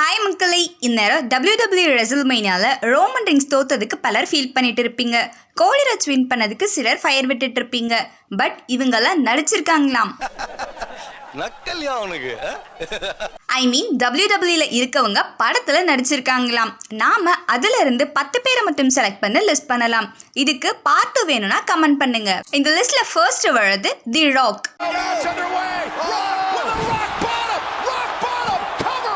Hi மக்களை, இந்நேரம் WWE ரெசல்மேனியால Roman rings தோத்ததுக்கு பலர் ஃபீல் பண்ணிட்டு இருப்பீங்க. கோலிராஜ் வின் பண்ணதுக்கு சிலர் ஃபயர் விட்டுட்டு இருப்பீங்க. பட் இவங்கெல்லாம் நடிச்சிருக்காங்களாம். ஐ மீன் WWEல இருக்கவங்க படத்துல நடிச்சிருக்காங்களாம். நாம அதுல இருந்து 10 பேரை மட்டும் செலக்ட் பண்ண லிஸ்ட் பண்ணலாம். இதுக்கு பார்ட் 2 வேணும்னா கமெண்ட் பண்ணுங்க. இந்த லிஸ்ட்ல ஃபர்ஸ்ட் வருது தி ராக்.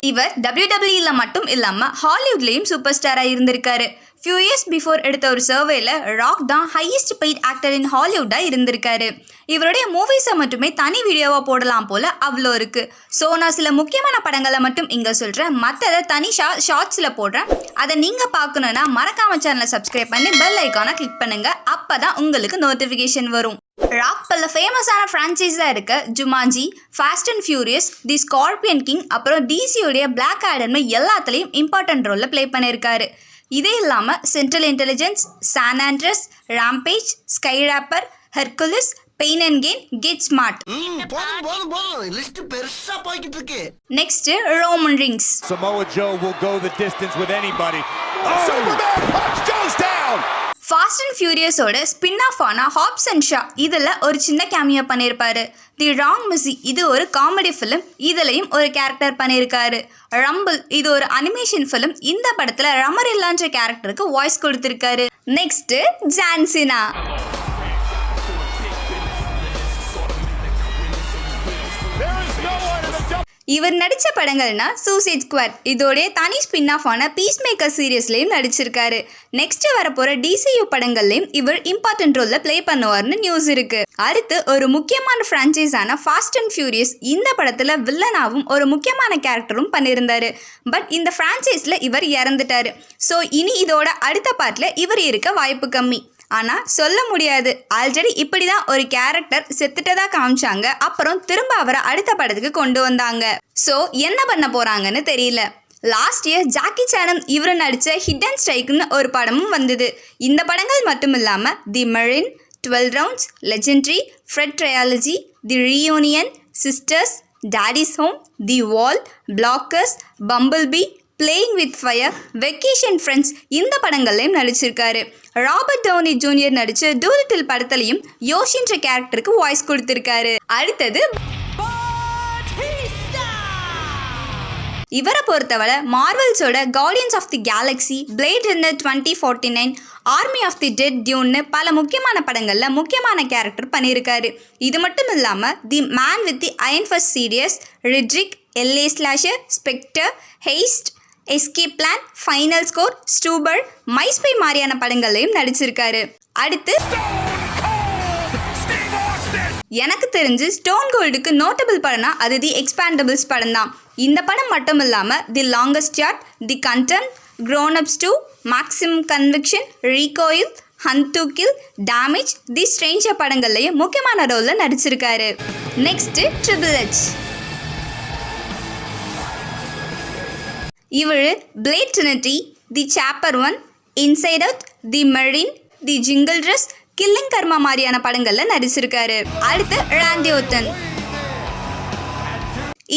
இவர் WWEல மட்டும் இல்லாம ஹாலிவுட்லயும் சூப்பர் ஸ்டாரா இருந்திருக்காரு. ஃபியூ இயர்ஸ் பிஃபோர் எடுத்த ஒரு சர்வேல ராக் தான் ஹையஸ்ட் பெய்ட் ஆக்டர் இன் ஹாலிவுட்டா இருந்திருக்காரு. இவருடைய மூவிஸை மட்டுமே தனி வீடியோவா போடலாம் போல அவ்வளோ இருக்கு. ஸோ நான் சில முக்கியமான படங்களை மட்டும் இங்க சொல்றேன், மற்றதை தனி ஷார்ட்ஸ்ல போடுறேன். அதை நீங்க பார்க்கணும்னா மறக்காம சேனலை சப்ஸ்கிரைப் பண்ணி பெல் ஐக்கானை கிளிக் பண்ணுங்க. அப்பதான் உங்களுக்கு நோட்டிபிகேஷன் வரும். ராக் பல ஃபேமஸான ஃப்ரான்ச்சைஸாக இருக்க Jumanji, fast and furious, the scorpion king, அப்புறம் டிசியோடைய பிளாக் ஆடம்னு எல்லாத்துலேயும் இம்பார்ட்டன்ட் ரோலில் ப்ளே பண்ணியிருக்காரு. இதே இல்லாமல் Central Intelligence, San Andreas, Rampage, Skyscraper, Hercules, Pain and Gain, Get Smart. Next Roman Reigns. Samoa Joe will go the distance with anybody. Superman punch goes down. Fast and ஃபியூரியஸோட spin off ஆன Hobbs and Shaw இதில் ஒரு சின்ன cameo பண்ணியிருப்பாரு. The wrong மிஸ்ஸி இது ஒரு comedy film, இதுலையும் ஒரு கேரக்டர் பண்ணியிருக்காரு. ரம்பிள் இது ஒரு அனிமேஷன் ஃபிலிம், இந்த படத்தில் ரமரில்லான்ற கேரக்டருக்கு வாய்ஸ் கொடுத்துருக்காரு. Next John Cena. இவர் நடித்த படங்கள்னா சூசைட் ஸ்குவாட், இதோடைய தனி ஸ்பின் ஆஃப் ஆன பீஸ் மேக்கர் சீரியஸ்லையும் நடிச்சிருக்காரு. நெக்ஸ்ட் வரப்போற DCU படங்கள்லையும் இவர் இம்பார்ட்டன்ட் ரோல்ல ப்ளே பண்ணுவார்னு நியூஸ் இருக்கு. அடுத்து ஒரு முக்கியமான ஃப்ரான்ச்சைஸான ஃபாஸ்ட் அண்ட் ஃபியூரியஸ், இந்த படத்துல வில்லனாவும் ஒரு முக்கியமான கேரக்டரும் பண்ணியிருந்தாரு. பட் இந்த ஃப்ரான்ச்சைஸ்ல இவர் இறந்துட்டாரு. ஸோ இனி இதோட அடுத்த பார்ட்ல இவர் இருக்க வாய்ப்பு கம்மி. ஆனால் சொல்ல முடியாது, ஆல்ரெடி இப்படி தான் ஒரு கேரக்டர் செத்துட்டதா காமிச்சாங்க, அப்புறம் திரும்ப அவரை அடுத்த படத்துக்கு கொண்டு வந்தாங்க. ஸோ என்ன பண்ண போகிறாங்கன்னு தெரியல. லாஸ்ட் இயர் ஜாக்கி சானும் இவர் நடித்த ஹிட் அண்ட் ஸ்ட்ரைக்னு ஒரு படமும் வந்தது. இந்த படங்கள் மட்டும் இல்லாமல் the marine, 12 rounds, legendary, Fred trilogy, the reunion, sisters, daddy's home, the wall, blockers, bumblebee, playing with fire, vacation friends இந்த படங்கள்லையும் நடிச்சிருக்காரு. ராபர்ட் டவுனி ஜூனியர் நடிச்ச டூலிட்டில் படத்துலையும் யோஷின்ற கேரக்டருக்கு வாய்ஸ் கொடுத்திருக்காரு. அடுத்தது இவரை பொறுத்தவரை மார்வல்ஸோட guardians of the galaxy, blade runner 2049, army of the dead, டியூன்னு பல முக்கியமான படங்களில் முக்கியமான கேரக்டர் பண்ணியிருக்காரு. இது மட்டும் இல்லாமல் the man with the iron first series, Riddick, LA slasher, Spectre, heist, escape plan, final score, Stuber, My Spy மாதிரியான படங்கள்லையும் நடிச்சிருக்காரு. அடுத்து எனக்கு தெரிஞ்சு ஸ்டோன் கோல்டுக்கு நோட்டபிள் படம்னா அது தி எக்ஸ்பேண்டபிள்ஸ் படம் தான். இந்த படம் மட்டும் இல்லாமல் the longest yard, the condemned, grown ups 2, maximum conviction, recoil, hunt to kill, damage, the stranger படங்கள்லையும் முக்கியமான ரோலில் நடிச்சிருக்காரு. Next triple H. இவர் blade trinity, the chaperone 1, inside out, the marine, the jingle dress, killing karma மாதிரியான படங்கள்ல நடிச்சிருக்காரு. அடுத்து Randy Orton.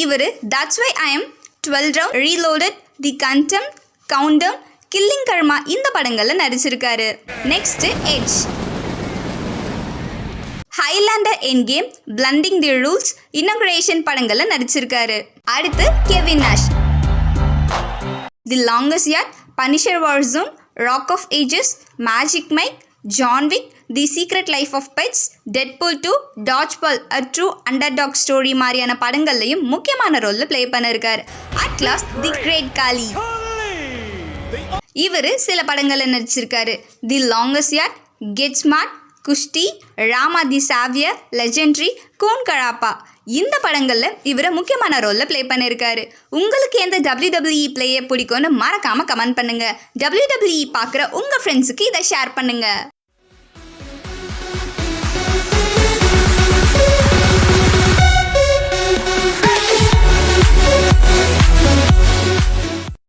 இவர் that's why I am, 12 round, reloaded, the condemned, countdown, killing karma இந்த படங்கள்ல நடிச்சிருக்காரு. Next Edge. Highlander end game, blending the rules, inauguration படங்கள்ல நடிச்சிருக்காரு. அடுத்து Kevin Nash. The longest yard, Punisher Warzone, rock of ages, Magic Mike, John Wick, the secret life of pets, Deadpool 2, dodgeball, a true underdog story மாதிரியான படங்கள்லையும் முக்கியமான ரோலில் play பண்ணியிருக்காரு. At last the great காலி. இவர் சில படங்களில் நடிச்சிருக்காரு. The longest yard, get smart, குஷ்டி, ராமா தி சாவியர், லெஜெண்டரி, கூன் கராப்பா இந்த படங்களில் இவரை முக்கியமான ரோலில் ப்ளே பண்ணியிருக்காரு. உங்களுக்கு எந்த WWE பிளேயை பிடிக்கும்னு மறக்காமல் கமெண்ட் பண்ணுங்கள். WWE பார்க்குற உங்கள் ஃப்ரெண்ட்ஸுக்கு இதை ஷேர் பண்ணுங்கள்.